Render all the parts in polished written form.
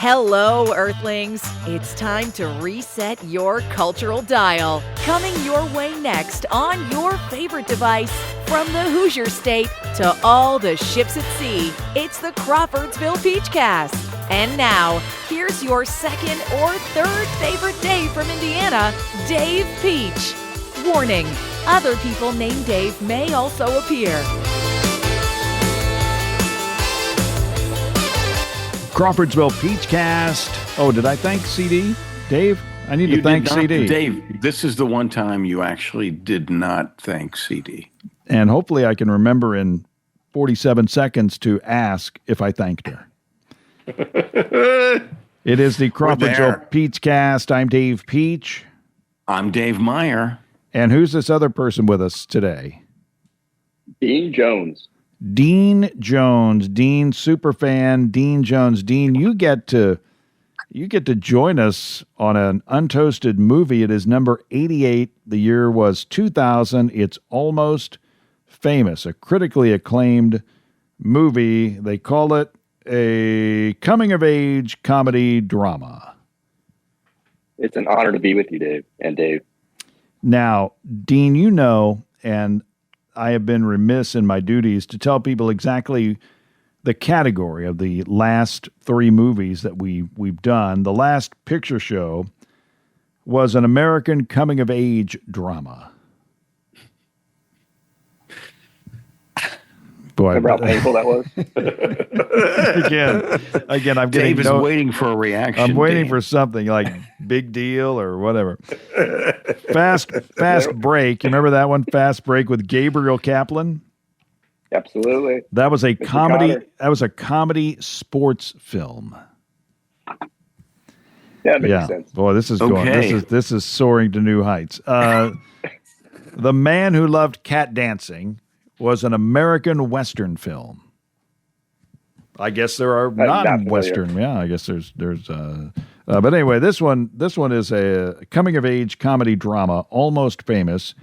Hello, Earthlings. It's time to reset your cultural dial. Coming your way next on your favorite device, from the Hoosier State to all the ships at sea, it's the Crawfordsville Peachcast. And now, here's your second or third favorite Dave from Indiana, Dave Peach. Warning, other people named Dave may also appear. Crawfordsville Peachcast. Oh, did I thank CD? Dave? I need to thank CD. Dave, this is the one time you actually did not thank CD. And hopefully I can remember in 47 seconds to ask if I thanked her. It is the Crawfordsville Peachcast. I'm Dave Peach. I'm Dave Meyer. And who's this other person with us today? Dean Jones. Dean Jones, Dean superfan, Dean Jones. Dean, you get to join us on an Untoasted movie. It is number 88. The year was 2000. It's Almost Famous, a critically acclaimed movie. They call it a coming-of-age comedy drama. It's an honor to be with you, Dave, and Dave. Now, Dean, you know, and I have been remiss in my duties to tell people exactly the category of the last three movies that we've done. The last picture show was an American coming-of-age drama. Boy, remember how painful that was? again, I'm getting. Dave is waiting for a reaction. I'm waiting for something like Big Deal or whatever. Fast Break. You remember that one? Fast Break with Gabriel Kaplan. Absolutely. That was a Mr. comedy. Cotter. That was a comedy sports film. Yeah, it makes sense. Boy, this is going. This is soaring to new heights. The Man Who Loved Cat Dancing was an American Western film. I guess there are non-Western. Yeah, I guess there's. But anyway, this one is a coming-of-age comedy drama, Almost Famous.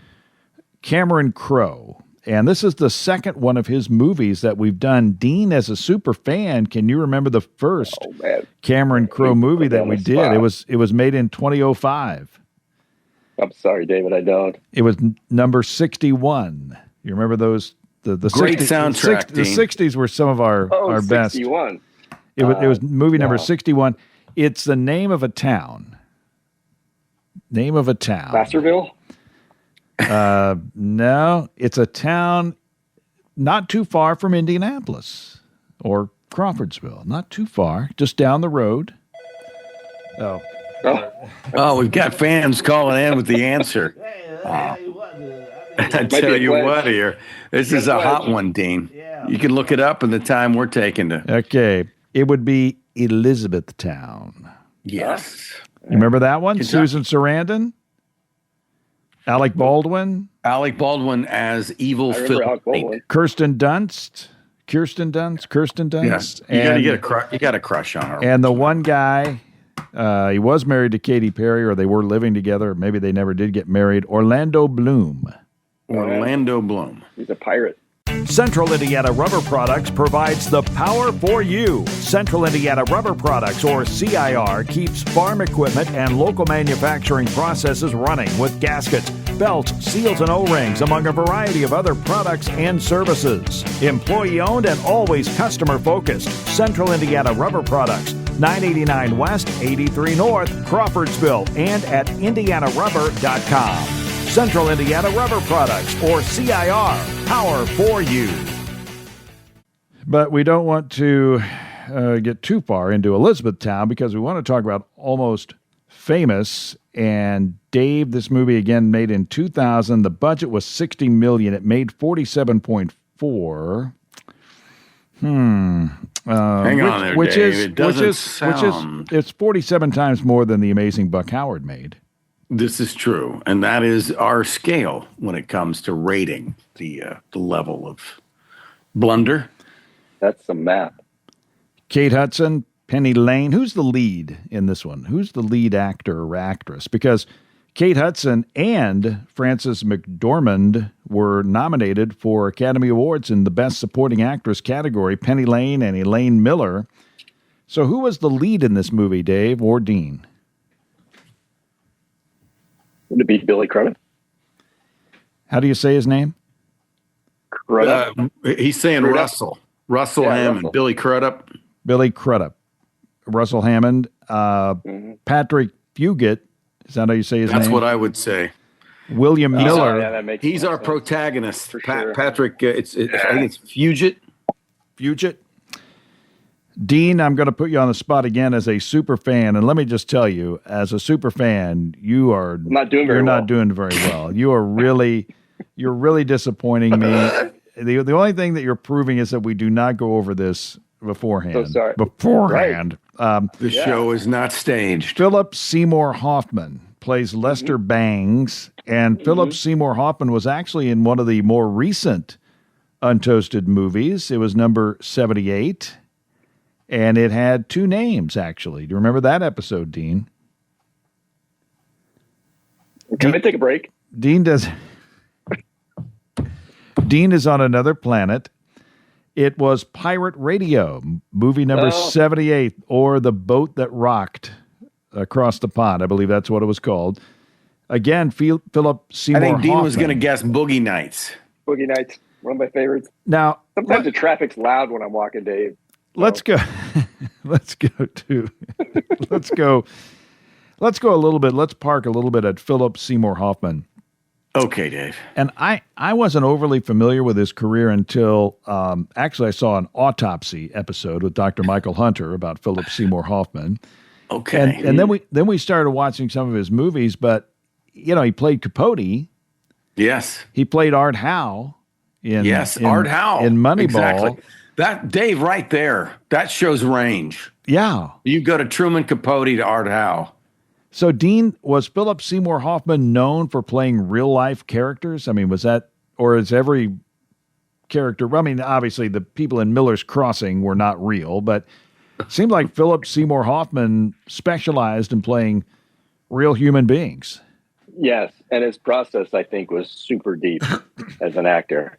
Cameron Crowe, and this is the second one of his movies that we've done. Dean, as a super fan, can you remember the first Cameron Crowe movie that we did? It was made in 2005. I'm sorry, David, I don't. It was number 61. You remember those? The great 60s, soundtrack. The 60s were some of our best. 61. It was movie number 61. It's the name of a town. Name of a town. Placerville? No, it's a town not too far from Indianapolis or Crawfordsville. Not too far, just down the road. Oh, we've got fans calling in with the answer. I tell you what here, this is a hot one, Dean. Yeah. You can look it up in the time we're taking to. Okay. It would be Elizabethtown. Yes. You remember that one? Susan Sarandon? Alec Baldwin? Alec Baldwin as evil Phil. Kirsten Dunst? Yes. You got a crush on her. And the one guy, he was married to Katy Perry, or they were living together. Maybe they never did get married. Orlando Bloom. He's a pirate. Central Indiana Rubber Products provides the power for you. Central Indiana Rubber Products, or CIR, keeps farm equipment and local manufacturing processes running with gaskets, belts, seals, and O-rings, among a variety of other products and services. Employee-owned and always customer-focused. Central Indiana Rubber Products, 989 West, 83 North, Crawfordsville, and at indianarubber.com. Central Indiana Rubber Products, or CIR, power for you. But we don't want to get too far into Elizabethtown because we want to talk about Almost Famous. And Dave, this movie again made in 2000. The budget was $60 million. It made 47.4. Hang on there, Dave. It's 47 times more than The Amazing Buck Howard made. This is true, and that is our scale when it comes to rating the level of blunder. That's some math. Kate Hudson, Penny Lane. Who's the lead in this one? Who's the lead actor or actress? Because Kate Hudson and Frances McDormand were nominated for Academy Awards in the Best Supporting Actress category. Penny Lane and Elaine Miller So who was the lead in this movie, Dave or Dean? Would it be Billy Crudup? How do you say his name? Crudup? He's saying Crudup? Russell Hammond, Russell. Billy Crudup. Billy Crudup. Russell Hammond. Patrick Fugit. Is that how you say his name? That's what I would say. William Miller. Yeah, that makes He's more our sense. protagonist. For sure. Patrick, I think it's Fugit. Fugit. Dean, I'm going to put you on the spot again as a super fan, and let me just tell you, as a super fan, you're not doing very well. You're really disappointing me. The only thing that you're proving is that we do not go over this beforehand. So sorry. Beforehand. The show is not staged. Philip Seymour Hoffman plays Lester Bangs, and Philip Seymour Hoffman was actually in one of the more recent Untoasted movies. It was number 78. And it had two names, actually. Do you remember that episode, Dean? Can we take a break? Dean is on another planet. It was Pirate Radio, movie number 78, or The Boat That Rocked Across the Pond. I believe that's what it was called. Again, Philip Seymour I think Dean Hoffman. was going to guess Boogie Nights. Boogie Nights, one of my favorites. Now, Sometimes the traffic's loud when I'm walking, Dave. let's go a little bit. Let's park a little bit at Philip Seymour Hoffman. Okay, Dave. And I wasn't overly familiar with his career until actually I saw an autopsy episode with Dr. Michael Hunter about Philip Seymour Hoffman. Okay. And then we started watching some of his movies, but he played Capote. Yes. He played Art Howe Art Howe in Moneyball. Exactly. That Dave right there, that shows range. Yeah. You go to Truman Capote to Art Howe. So, Dean, was Philip Seymour Hoffman known for playing real-life characters? I mean, was that, or is every character, I mean, obviously the people in Miller's Crossing were not real, but it seemed like Philip Seymour Hoffman specialized in playing real human beings. Yes, and his process, I think, was super deep as an actor.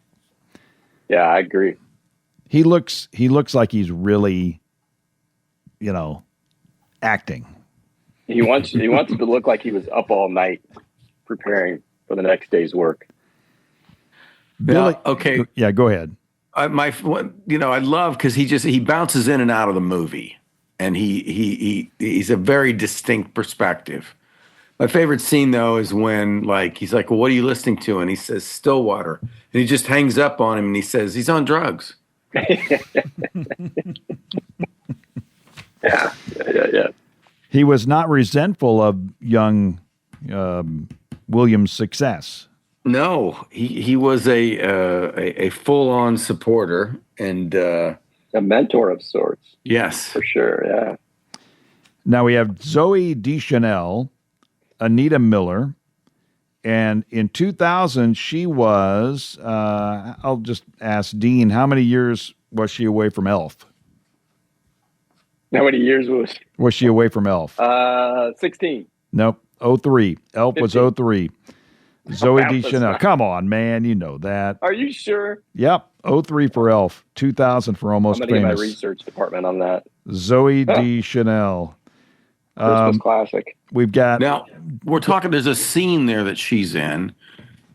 Yeah, I agree. He looks like he's really, acting. He wants to look like he was up all night preparing for the next day's work. Billy, okay. Yeah, go ahead. I love because he bounces in and out of the movie, and he's a very distinct perspective. My favorite scene though is when he's like, "Well, what are you listening to?" And he says Stillwater, and he just hangs up on him and he says he's on drugs. Yeah. He was not resentful of young William's success. No, he was a full-on supporter and A mentor of sorts. yes, For sure, yeah. Now we have Zoe Deschanel, Anita Miller, and in 2000 she was, I'll just ask Dean, how many years was she away from Elf? How many years Was she away from Elf? 16. Nope, 03. Elf 15. was 03. Zoe Wow, that's Deschanel. not- Come on, man, you know that. Are you sure? Yep, 03 for Elf, 2000 for I'm Almost going to get my Famous. research department on that. Zoe Deschanel. Christmas classic. We've got Now, we're talking, there's a scene there that she's in.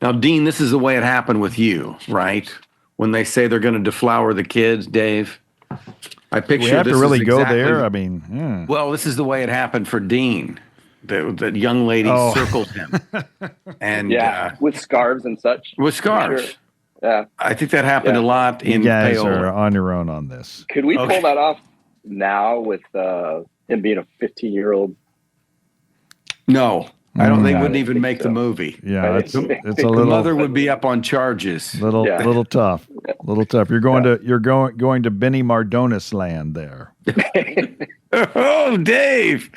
Now, Dean, this is the way it happened with you, right? When they say they're going to deflower the kids, Dave. I picture we have this to really is go exactly- there. I mean, yeah. Well, this is the way it happened for Dean. The young lady circles him. And Yeah, with scarves and such. with scarves. Sure. Yeah. I think that happened Yeah. a lot You in guys Paola. are on your own on this. Could we Okay. pull that off now with him being a 15-year-old? No, I don't think I wouldn't don't even think make the so. movie. Yeah, I it's think a The little mother would be up on charges. Yeah. little tough. Little tough. You're going to Benny Mardonis land there. Oh, Dave.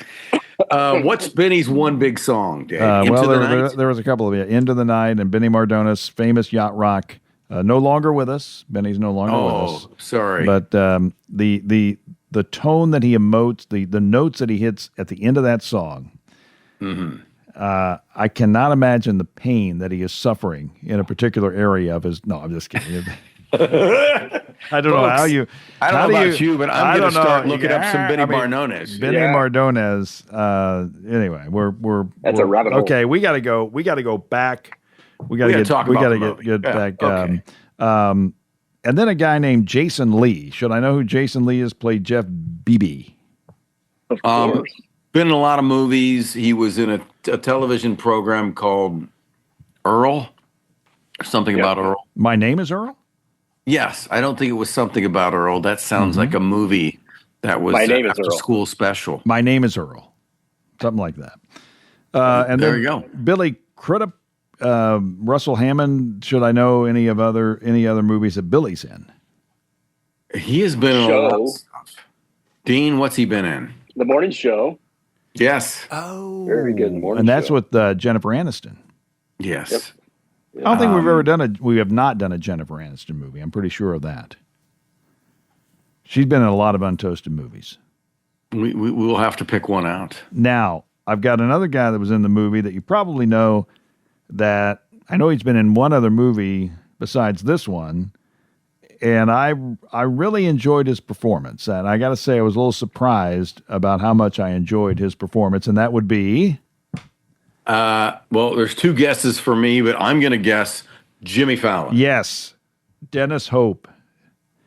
What's Benny's one big song, Dave? Well, the there, Night? there was a couple of Into the Night and Benny Mardonis, famous yacht rock. No longer with us. Benny's no longer with us. Oh, sorry. But the tone that he emotes, the notes that he hits at the end of that song, I cannot imagine the pain that he is suffering in a particular area of his. No, I'm just kidding. I don't know how you. I don't know about you, but I'm going to start looking up some Benny Mardones. Benny Mardones. Anyway, That's a rabbit hole. Okay, we got to go. We got to go back. We got to get back. Okay. And then a guy named Jason Lee. Should I know who Jason Lee is? Played Jeff Beebe. Of course. Been in a lot of movies. He was in a television program called Earl. Something about Earl. My Name is Earl? Yes. I don't think it was Something About Earl. That sounds like a movie that was after school special. My Name is Earl. Something like that. And there then you go. Billy Crudup, Russell Hammond. Should I know any other movies that Billy's in? He has been in a lot of stuff. Dean, what's he been in? The Morning Show. Yes. Oh. Very good morning And that's show. with Jennifer Aniston. Yes. Yep. I don't think we have not done a Jennifer Aniston movie. I'm pretty sure of that. She's been in a lot of Untoasted movies. We will have to pick one out. Now, I've got another guy that was in the movie that you probably know, that I know he's been in one other movie besides this one, and I really enjoyed his performance. And I got to say, I was a little surprised about how much I enjoyed his performance, and that would be... Well, there's two guesses for me, but I'm going to guess Jimmy Fallon. Yes, Dennis Hope.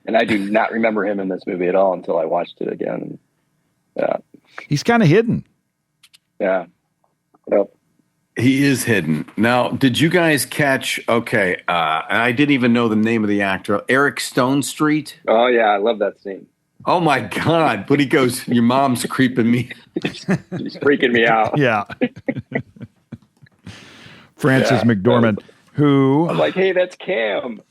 And I do not remember him in this movie at all until I watched it again. Yeah. He's kind of hidden. Yeah. Yep. He is hidden. Now, did you guys catch, and I didn't even know the name of the actor, Eric Stone Street? Oh, yeah. I love that scene. Oh, my God. But he goes, your mom's creeping me. He's freaking me out. Yeah. Francis McDormand, who... I'm like, hey, that's Cam.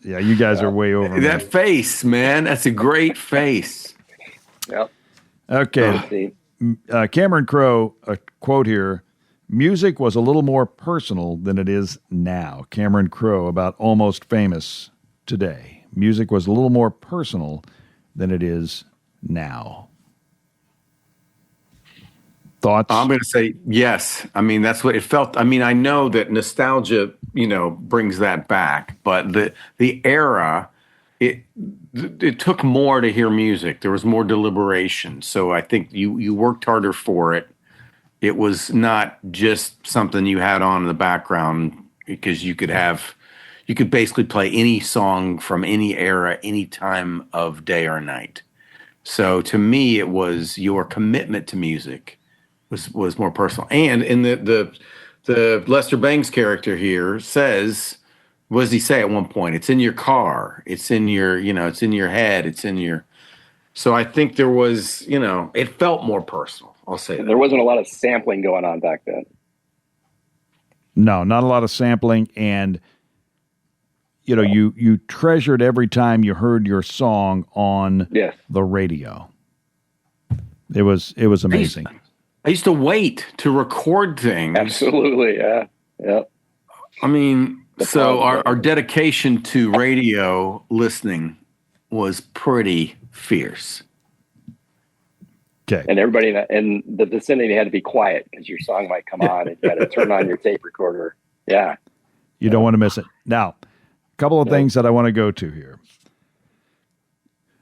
Yeah, you guys are way over That me. face, man. That's a great face. Yep. Okay. Cameron Crowe, a quote here, music was a little more personal than it is now. Cameron Crowe about Almost Famous today. Music was a little more personal than it is now. Thoughts? I'm going to say yes. I mean, that's what it felt. I mean, I know that nostalgia, brings that back, but the era, it took more to hear music. There was more deliberation. So I think you worked harder for it. It was not just something you had on in the background, because you could basically play any song from any era, any time of day or night. So to me, it was your commitment to music was more personal. And in the Lester Bangs character here says, what does he say at one point? It's in your car. It's in your, it's in your head. It's in your. So I think there was, it felt more personal. I'll say that. There wasn't a lot of sampling going on back then. No, not a lot of sampling. And, you treasured every time you heard your song on the radio. It was amazing. I used to wait to record things. Absolutely, yeah. I mean, so our dedication to radio listening was pretty fierce. Okay. And everybody in the vicinity had to be quiet because your song might come on and you had to turn on your tape recorder. Yeah. You don't want to miss it. Now, a couple of things that I want to go to here.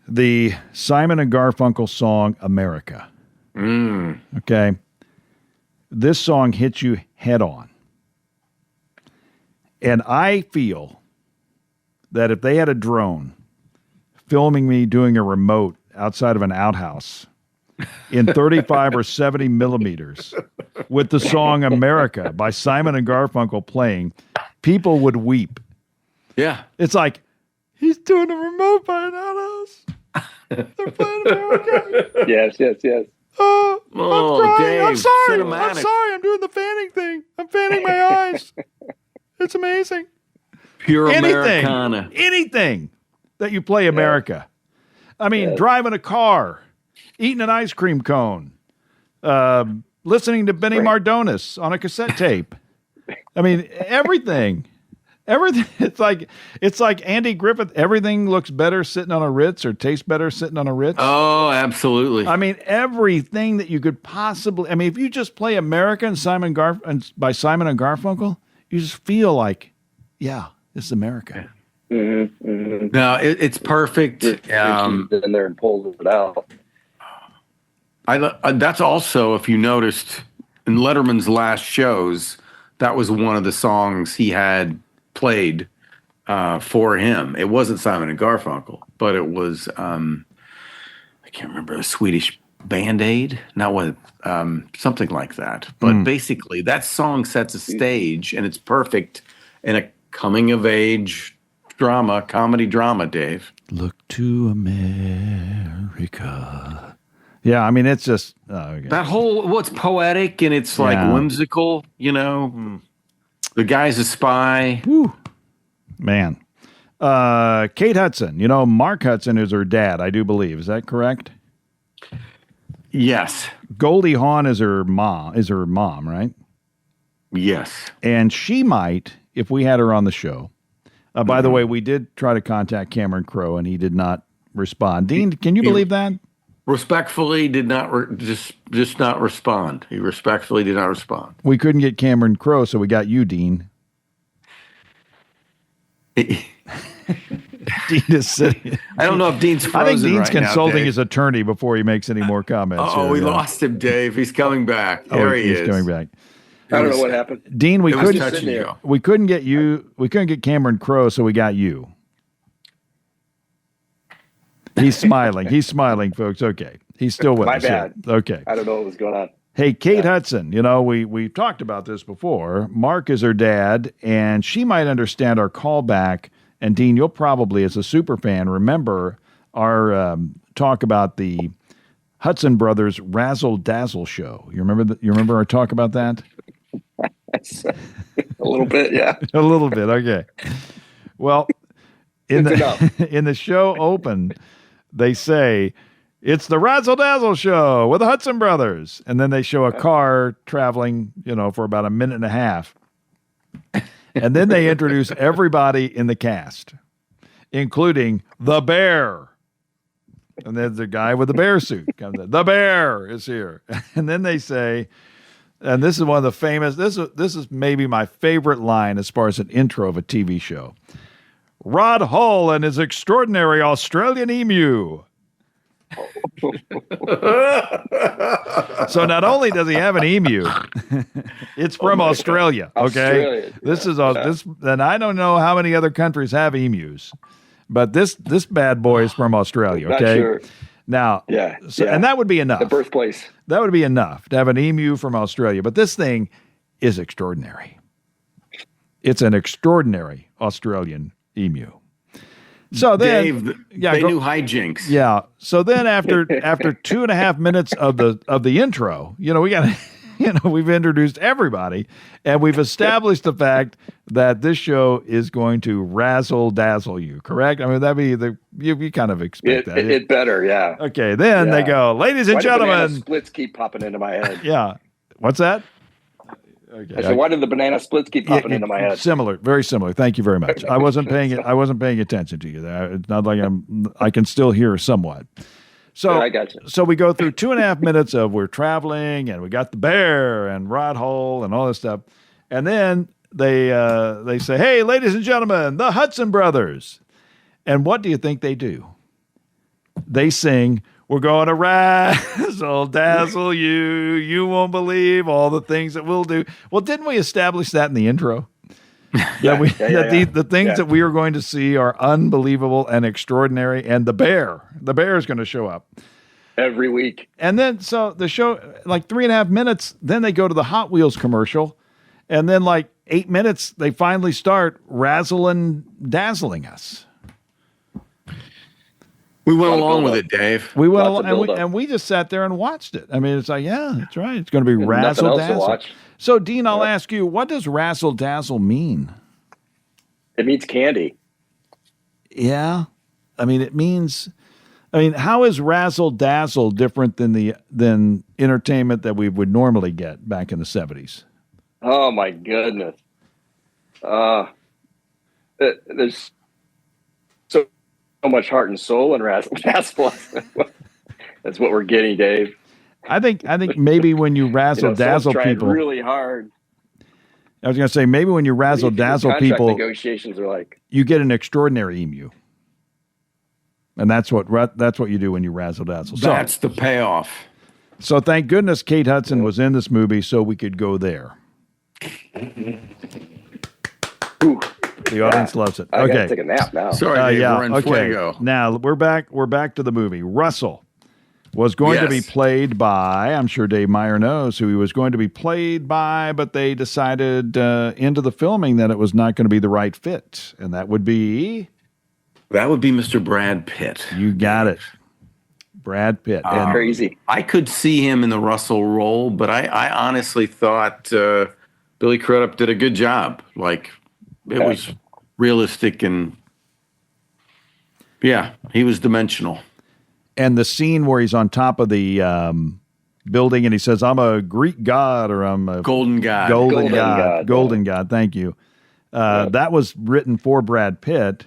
The Simon and Garfunkel song, America. Okay. This song hits you head on. And I feel that if they had a drone filming me doing a remote outside of an outhouse in 35 or 70 millimeters with the song America by Simon and Garfunkel playing, people would weep. Yeah. It's like, he's doing a remote by an outhouse. They're playing America. Yes. I'm crying. Dave, I'm sorry. cinematic. I'm sorry. I'm doing the fanning thing. I'm fanning my eyes. It's amazing. Pure Americana. Anything that you play America. I mean, driving a car, eating an ice cream cone, listening to Benny Mardones on a cassette tape. I mean, everything. It's like Andy Griffith. Everything looks better sitting on a Ritz, or tastes better sitting on a Ritz. Oh, absolutely. I mean, everything that you could possibly. I mean, if you just play America and by Simon and Garfunkel, you just feel like, yeah, this is America. No, it's perfect. She's in there and pulls it out. That's also, if you noticed, in Letterman's last shows, that was one of the songs he had played for him. It wasn't Simon and Garfunkel, but it was I can't remember, a Swedish Band-Aid, not what, something like that. But basically, that song sets a stage, and it's perfect in a coming-of-age comedy drama, Dave. Look to America. Yeah, I mean, it's just... okay. That whole, it's poetic, and it's like whimsical, you know? The guy's a spy. Whew. Man. Kate Hudson. You know, Mark Hudson is her dad, I do believe. Is that correct? Yes. Goldie Hawn is her mom, right? Yes. And she might, if we had her on the show. By the way, we did try to contact Cameron Crowe, and he did not respond. Dean, can you believe that? Respectfully did not just not respond. He respectfully did not respond. We couldn't get Cameron Crowe, so we got you, Dean. Dean is sitting. I don't know if Dean's frozen. I think Dean's right consulting now, his attorney before he makes any more comments. We lost him, Dave. He's coming back. There he is. He's coming back. I don't know what happened. Dean, we couldn't get you. We couldn't get Cameron Crowe, so we got you. He's smiling. He's smiling, folks. Okay. He's still with us. My bad. Here. Okay. I don't know what was going on. Hey, Kate Hudson, you know, we talked about this before. Mark is her dad, and she might understand our callback. And Dean, you'll probably, as a super fan, remember our talk about the Hudson Brothers Razzle Dazzle show. You remember our talk about that? A little bit, yeah. A little bit, okay. Well, in the show open, they say, it's the Razzle Dazzle show with the Hudson Brothers. And then they show a car traveling, you know, for about a minute and a half. And then they introduce everybody in the cast, including the bear. And then the guy with the bear suit comes in. The bear is here. And then they say, and this is one of the famous, this is maybe my favorite line as far as an intro of a TV show. Rod Hull and his extraordinary Australian emu. So not only does he have an emu, it's from Australia. Okay, this is this, and I don't know how many other countries have emus, but this bad boy is from Australia. Okay, sure. Now, and that would be enough. The birthplace. That would be enough to have an emu from Australia, but this thing is extraordinary. It's an extraordinary Australian emu. So then, Dave, they knew hijinks. Yeah. So then, after 2.5 minutes of the intro, you know, we've introduced everybody, and we've established the fact that this show is going to razzle dazzle you. Correct? I mean, that'd be you kind of expect that. It better, yeah. Okay. Then they go, ladies and gentlemen. Banana splits keep popping into my head. Yeah. What's that? Okay. I said, why did the banana splits keep popping into my head? Similar, very similar. Thank you very much. I wasn't paying attention to you there. It's not like I can still hear somewhat. So I got you. So we go through 2.5 minutes of we're traveling, and we got the bear and Rod Hull and all this stuff, and then they say, "Hey, ladies and gentlemen, the Hudson Brothers," and what do you think they do? They sing, "We're going to razzle dazzle you. You won't believe all the things that we'll do." Well, didn't we establish that in the intro? The things that we are going to see are unbelievable and extraordinary. And the bear is going to show up every week. And then, so the show, like 3.5 minutes, then they go to the Hot Wheels commercial. And then like 8 minutes, they finally start razzling, dazzling us. We went along with it, Dave. We went along, and we just sat there and watched it. I mean, it's like, yeah, that's right. It's going to be razzle dazzle. So, Dean, I'll ask you, what does razzle dazzle mean? It means candy. Yeah, I mean, how is razzle dazzle different than entertainment that we would normally get back in the 70s? Oh my goodness! There's so much heart and soul in razzle dazzle. That's what we're getting, Dave. I think maybe when you razzle dazzle trying people really hard. I was going to say, maybe when you razzle dazzle Contract people, negotiations are like. you get an extraordinary emu. And that's what you do when you razzle dazzle. So, That's the payoff. so thank goodness Kate Hudson was in this movie so we could go there. Ooh, The audience loves it. I gotta Okay. take a nap now. Sorry, Dave, Yeah. we're in Okay. fuego. Now we're back to the movie. Russell was going to be Yes. played by, I'm sure Dave Meyer knows who he was going to be played by, but they decided into the filming that it was not going to be the right fit. And that would be, That would be Mr. Brad Pitt. you got it, Brad Pitt. And Crazy. I could see him in the Russell role, but I honestly thought Billy Crudup did a good job. Like, it was realistic and, yeah, he was dimensional. And the scene where he's on top of the building and he says, I'm a Greek god or I'm a Golden God. golden god. God, Golden god. Thank you. That was written for Brad Pitt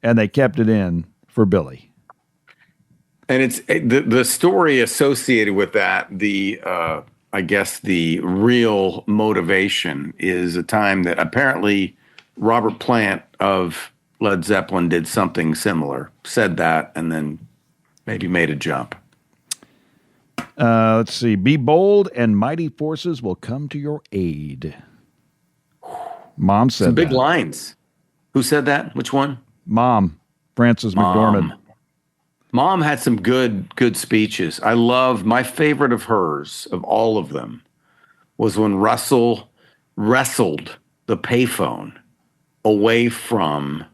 and they kept it in for Billy. And it's the story associated with that. I guess the real motivation is a time that apparently Robert Plant of Led Zeppelin did something similar, said that, and then maybe made a jump. Let's see. Be bold and mighty forces will come to your aid. Mom said Some big that. lines. Who said that? Which one? Mom, Frances McDormand. Mom had some good speeches. I loved, my favorite of hers, of all of them, was when Russell wrestled the payphone away from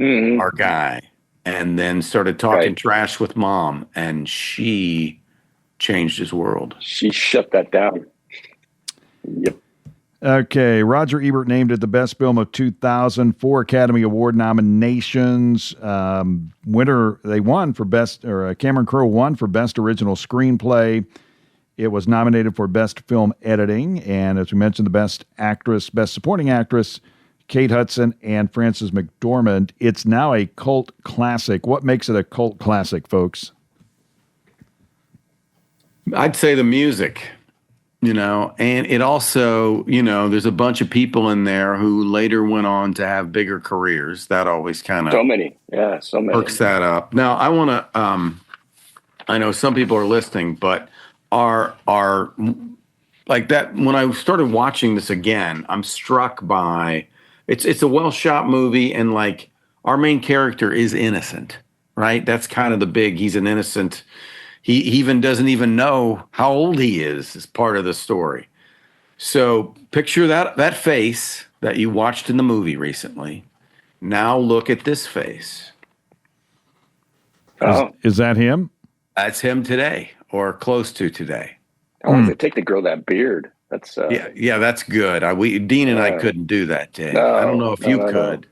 our guy and then started talking trash with Mom, and she changed his world. She shut that down. Yep. Okay, Roger Ebert named it the best film of 2000. 4 Academy Award nominations. Winner, they won for best, or Cameron Crowe won for best original screenplay. It was nominated for best film editing, and as we mentioned, the best actress, best supporting actress, Kate Hudson and Frances McDormand. It's now a cult classic. What makes it a cult classic, folks? I'd say the music. And it also, there's a bunch of people in there who later went on to have bigger careers. That always kind of So many. perks that up. Now, I want to, I know some people are listening, but are like that. When I started watching this again, I'm struck by, it's a well shot movie, and like our main character is innocent, right? That's kind of he's an innocent. He even doesn't even know how old he is as part of the story. So picture that face that you watched in the movie recently. Now look at this face. Is that him? That's him today, or close to today. I wanted to take the girl that beard. That's Yeah, that's good. Dean and I couldn't do that, Dave. No, I don't know if you could.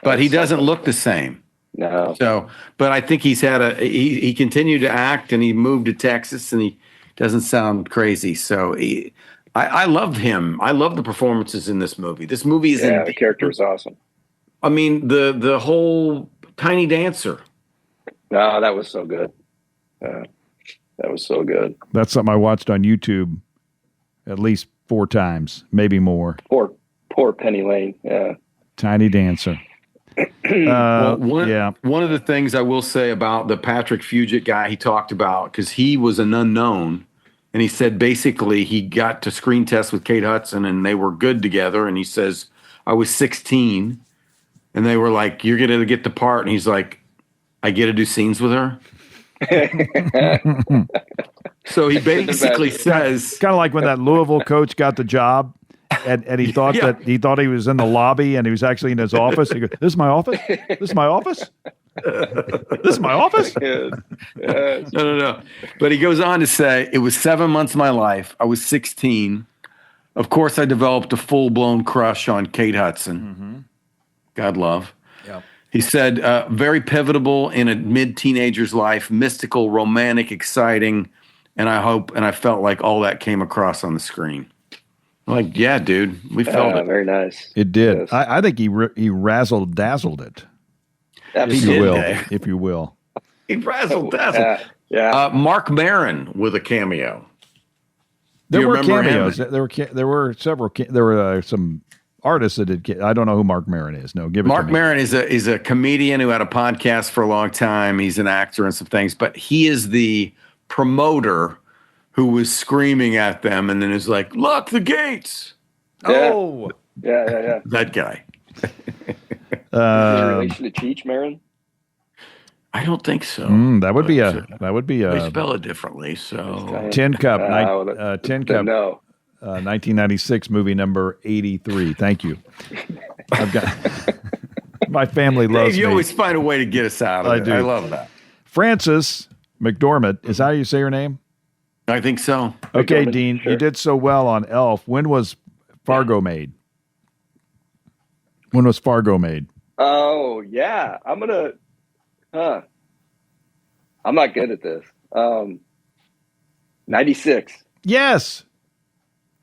But he doesn't look the same. No. So, but I think he's had he continued to act, and he moved to Texas, and he doesn't sound crazy. So I loved him. I love the performances in this movie. This movie is the character was awesome. I mean, the whole Tiny Dancer. No, that was so good. That was so good. That's something I watched on YouTube at least 4 times, maybe more. Poor Penny Lane. Yeah. Tiny Dancer. One of the things I will say about the Patrick Fugit guy he talked about, because he was an unknown, and he said basically he got to screen test with Kate Hudson and they were good together, and he says, I was 16 and they were like, you're going to get the part, and he's like, I get to do scenes with her. So he basically says, kind of like when that Louisville coach got the job. And he thought he was in the lobby, and he was actually in his office. He goes, "This is my office. This is my office. This is my office." No. But he goes on to say, it was 7 months of my life. I was 16. Of course, I developed a full-blown crush on Kate Hudson. Mm-hmm. God love. Yep. He said, very pivotal in a mid-teenager's life, mystical, romantic, exciting, and I felt like all that came across on the screen. Like, yeah, dude, we felt it. Very nice. It did. Yes. I think he razzled dazzled it, if you will. He razzled dazzled. Yeah. Mark Maron with a cameo. There were remember him? cameos. There were several. There were some artists that did. I don't know who Mark Maron is. No, give it Mark to me. Maron is a comedian who had a podcast for a long time. He's an actor and some things, but he is the promoter who was screaming at them and then is like, "Lock the gates." Oh, Yeah. That guy. Is he in relation to Cheech Marin? I don't think so. that would be They spell it differently. So Tin Cup. Tin Cup. No. 1996 movie number 83. Thank you. I've got my family loves Dave, you me. always find a way to get us out of it. do. I love that. Frances McDormand. Is that how you say her name? I think so. Okay, McDormand, Dean, sure. you did so well on Elf. When was Fargo made? When was Fargo made? Oh, yeah. I'm not good at this. 96. Yes.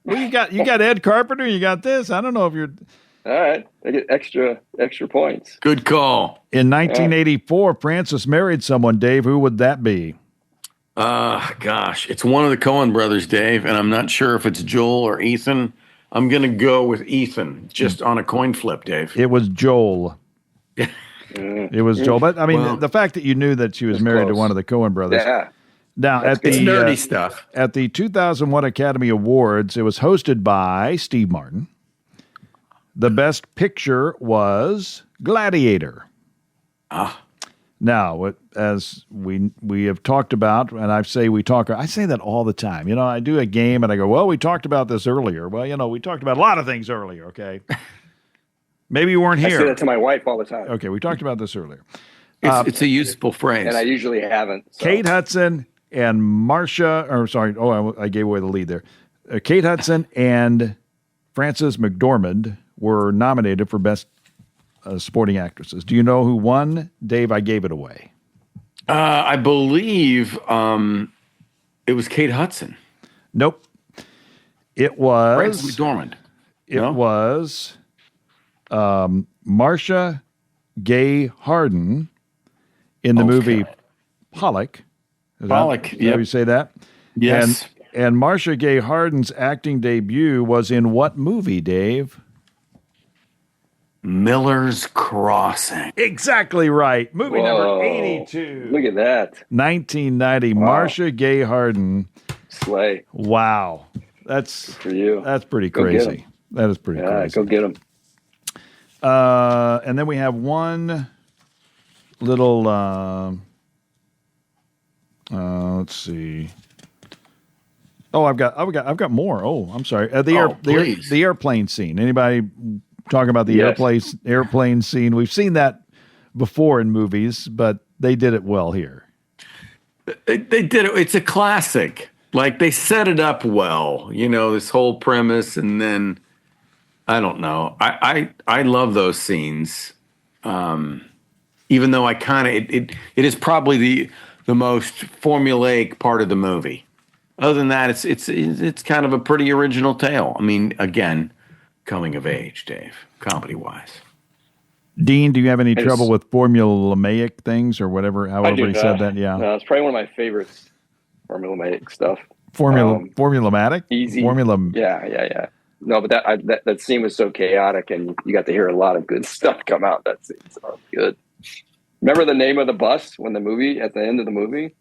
Well, you got Ed Carpenter. You got this. I don't know if you're. All right. I get extra points. Good call. In 1984, Frances married someone. Dave, who would that be? Gosh, it's one of the Coen brothers, Dave, and I'm not sure if it's Joel or Ethan. I'm going to go with Ethan, just on a coin flip, Dave. It was Joel. It was Joel. But I mean, the fact that you knew that she was married to close. one of the Coen brothers. Yeah. Now, at It's the nerdy stuff. At the 2001 Academy Awards, it was hosted by Steve Martin. The best picture was Gladiator. Now, as we have talked about, and I say that all the time. You know, I do a game and I go, well, we talked about this earlier. Well, you know, we talked about a lot of things earlier, okay? Maybe you weren't I say here. that to my wife all the time. Okay, we talked about this earlier. It's a useful phrase. And I usually haven't. So. Kate Hudson and I gave away the lead there. Kate Hudson and Frances McDormand were nominated for Best Supporting Actresses. Do you know who won? Dave, I gave it away. I believe it was Kate Hudson. Nope. It was Frances McDormand. It was Marcia Gay Harden in the movie Pollock. Pollock, Is that how you say that? Yes. And Marcia Gay Harden's acting debut was in what movie, Dave? Miller's Crossing. Exactly right. Movie number Whoa. 82. Look at that. 1990. Wow. Marcia Gay Harden. Slay. Wow. That's For you. That's pretty Go get crazy. That is pretty crazy. Go get them. And then we have one little. Let's see. Oh, I've got more. Oh, I'm sorry. The airplane scene. Anybody talking about the Yes. airplane scene? We've seen that before in movies, but they did it well here. They did it. It's a classic. Like, they set it up well, you know, this whole premise, and then I don't know. I love those scenes. Even though I kind of it is probably the most formulaic part of the movie. Other than that, it's kind of a pretty original tale. I mean, again, coming of age, Dave, comedy wise. Dean, do you have any trouble with formulaic things or whatever? However he said that, yeah. It's probably one of my favorites. Formulaic stuff. Formulamatic? Easy. Formula. Yeah. No, but that scene was so chaotic, and you got to hear a lot of good stuff come out. That scene, so good. Remember the name of the bus at the end of the movie?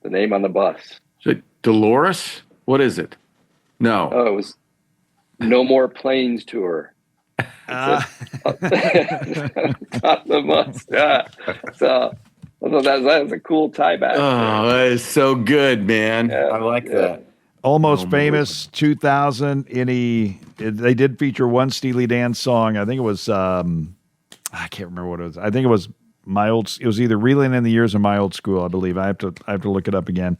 The name on the bus. Is it Dolores? What is it? No. Oh, it was No More Planes Tour. On the bus. Yeah. So that's a cool tie back. Oh, that is so good, man. Yeah, I like that. Almost Famous 2000. They did feature one Steely Dan song. I think it was I can't remember what it was. I think it was it was either Reeling in the Years or My Old School, I believe. I have to look it up again.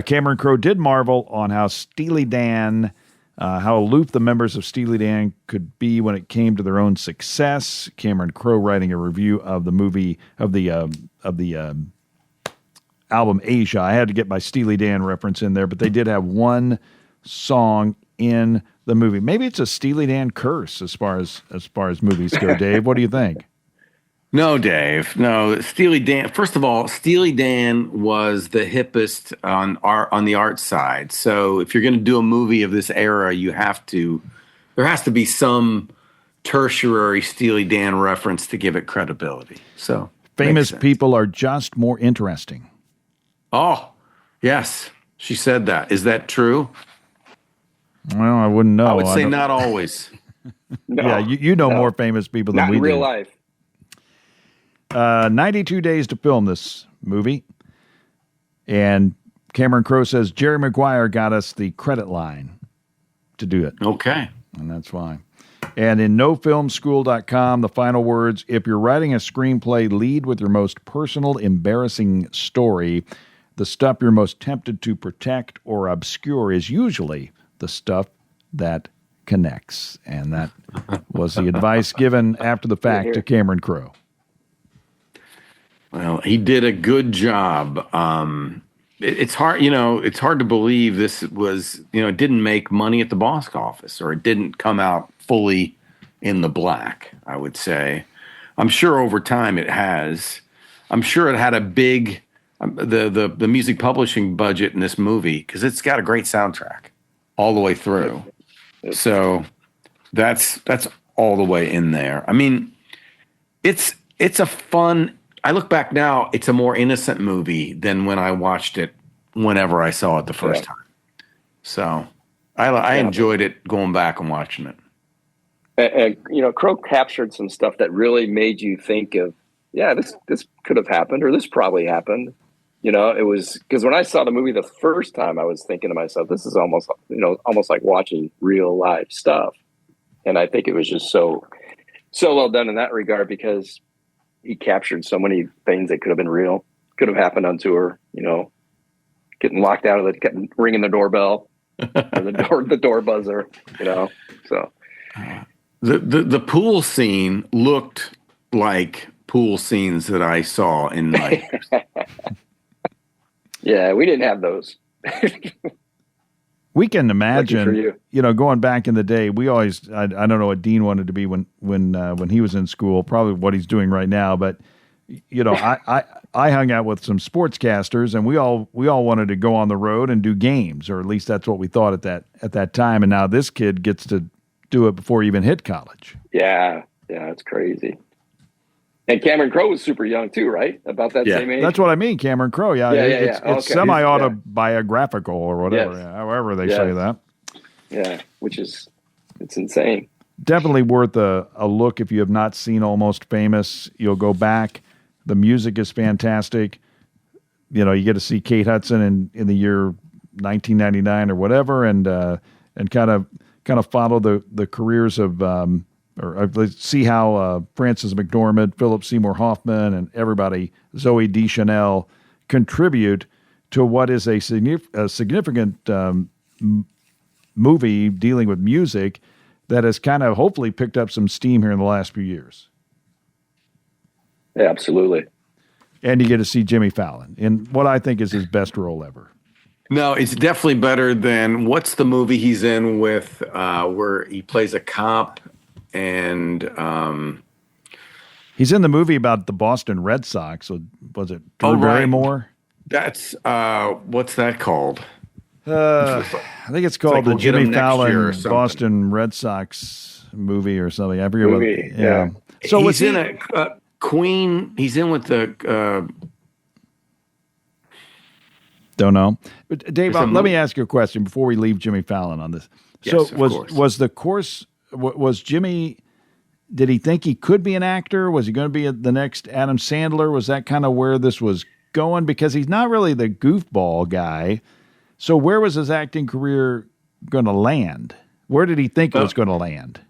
Cameron Crowe did marvel on how Steely Dan, how aloof the members of Steely Dan could be when it came to their own success. Cameron Crowe writing a review of the movie of the album Asia. I had to get my Steely Dan reference in there, but they did have one song in the movie. Maybe it's a Steely Dan curse as far as movies go. Dave, what do you think? No, Dave. No, Steely Dan. First of all, Steely Dan was the hippest on the art side. So if you're going to do a movie of this era, there has to be some tertiary Steely Dan reference to give it credibility. So Famous people are just more interesting. Oh, yes, she said that. Is that true? Well, I wouldn't know. I would say not always. No, Yeah, you know more famous people than not we in real do. life. 92 days to film this movie. And Cameron Crowe says Jerry Maguire got us the credit line to do it. Okay. And that's why. And in nofilmschool.com, the final words, if you're writing a screenplay, lead with your most personal, embarrassing story. The stuff you're most tempted to protect or obscure is usually the stuff that connects. And that was the advice given after the fact to Cameron Crowe. Well, he did a good job. It's hard, it's hard to believe this was, it didn't make money at the box office, or it didn't come out fully in the black, I would say. I'm sure over time it has. I'm sure it had a big, the music publishing budget in this movie, because it's got a great soundtrack all the way through. So that's all the way in there. I mean, it's a fun. I look back now, it's a more innocent movie than when I watched it whenever I saw it the first time. So I enjoyed it going back and watching it. And Crowe captured some stuff that really made you think of, this could have happened, or this probably happened. It was because when I saw the movie the first time, I was thinking to myself, this is almost like watching real life stuff. And I think it was just so well done in that regard, because he captured so many things that could have been real, could have happened on tour, getting locked out of getting ringing the doorbell, or the door buzzer, so. The pool scene looked like pool scenes that I saw in nightmares. Yeah, we didn't have those. We can imagine, going back in the day, we always, I don't know what Dean wanted to be when he was in school, probably what he's doing right now. But, I hung out with some sportscasters, and we all wanted to go on the road and do games, or at least that's what we thought at that time. And now this kid gets to do it before he even hit college. Yeah, it's crazy. And Cameron Crowe was super young too, right? About that same age. That's what I mean, Cameron Crowe. Yeah, it's Okay. semi-autobiographical or whatever, however they say that. Yeah, it's insane. Definitely worth a look if you have not seen Almost Famous. You'll go back. The music is fantastic. You get to see Kate Hudson in the year 1999 or whatever, and kind of follow the careers of. Or see how Frances McDormand, Philip Seymour Hoffman, and everybody, Zoe Deschanel, contribute to what is a significant movie dealing with music that has kind of hopefully picked up some steam here in the last few years. Yeah, absolutely. And you get to see Jimmy Fallon in what I think is his best role ever. No, it's definitely better than, what's the movie he's in with where he plays a cop? And he's in the movie about the Boston Red Sox. So was it Drew Barrymore? That's what's that called? I think it's called the Jimmy Fallon Boston Red Sox movie or something. I forget what. Yeah. So he's in a Queen. He's in with the. Don't know. But Dave, let me ask you a question before we leave Jimmy Fallon on this. Yes, so was the course. Was Jimmy, did he think he could be an actor? Was he going to be the next Adam Sandler? Was that kind of where this was going? Because he's not really the goofball guy. So where was his acting career going to land? Where did he think it was going to land?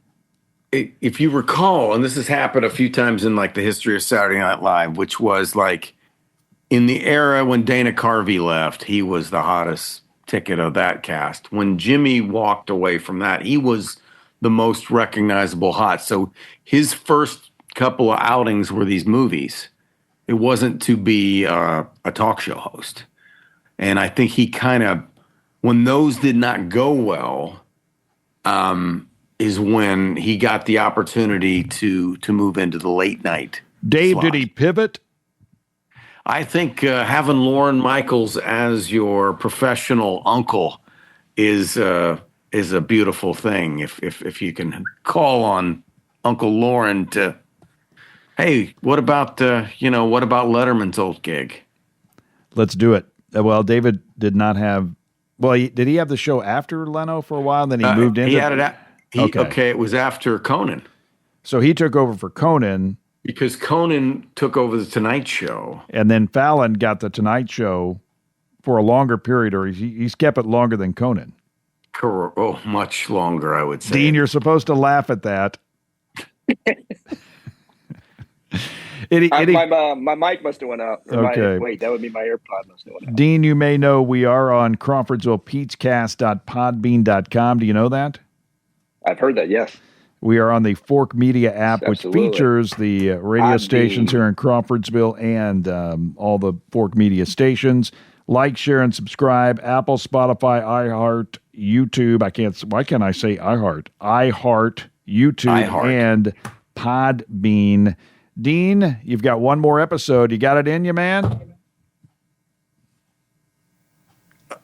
If you recall, and this has happened a few times in like the history of Saturday Night Live, which was like in the era when Dana Carvey left, he was the hottest ticket of that cast. When Jimmy walked away from that, he was the most recognizable hot. So his first couple of outings were these movies. It wasn't to be a talk show host. And I think he kind of, when those did not go well, is when he got the opportunity to move into the late night Dave, slot. did he pivot? I think having Lorne Michaels as your professional uncle is a beautiful thing. If you can call on Uncle Lorne to, hey, what about Letterman's old gig? Let's do it. Well, David did not have. Well, did he have the show after Leno for a while? And then he moved into. He had it. Okay. It was after Conan. So he took over for Conan. Because Conan took over the Tonight Show. And then Fallon got the Tonight Show for a longer period, or he's kept it longer than Conan. Oh, much longer, I would say. Dean, you're supposed to laugh at that. My mic must have went out. Okay. Wait, that would be my AirPod must have went out. Dean, you may know we are on CrawfordsvillePeachcast.podbean.com. Do you know that? I've heard that, yes. We are on the Fork Media app, Absolutely. which features the radio stations here in Crawfordsville and all the Fork Media stations. Like, share, and subscribe. Apple, Spotify, iHeart, YouTube. Why can't I say iHeart? iHeart, YouTube, and Podbean. Dean, you've got one more episode. You got it in you, man?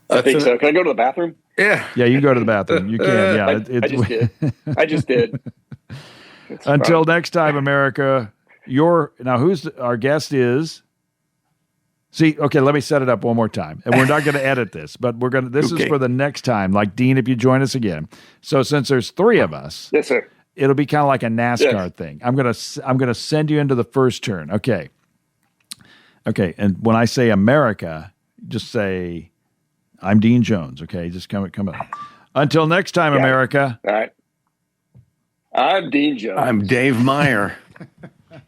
I think so. Can I go to the bathroom? Yeah. Yeah, you go to the bathroom. You can. Yeah, I just did. Until next time, America. Who's our guest is? See, okay, let me set it up one more time. And we're not going to edit this, but this is for the next time. Like, Dean, if you join us again. So since there's three of us, yes, sir. It'll be kind of like a NASCAR thing. I'm gonna send you into the first turn. Okay. And when I say America, just say I'm Dean Jones. Okay, just come up. Until next time, America. All right. I'm Dean Jones. I'm Dave Meyer.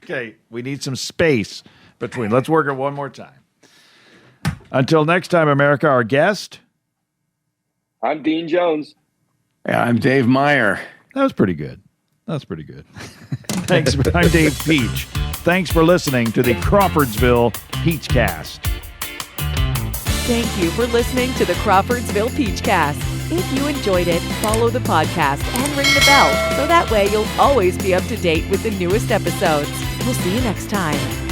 Okay, we need some space between. Let's work it one more time. Until next time, America. Our guest. I'm Dean Jones. Yeah, I'm Dave Meyer. That was pretty good. Thanks. I'm Dave Peach. Thanks for listening to the Crawfordsville Peachcast. Thank you for listening to the Crawfordsville Peachcast. If you enjoyed it, follow the podcast and ring the bell so that way you'll always be up to date with the newest episodes. We'll see you next time.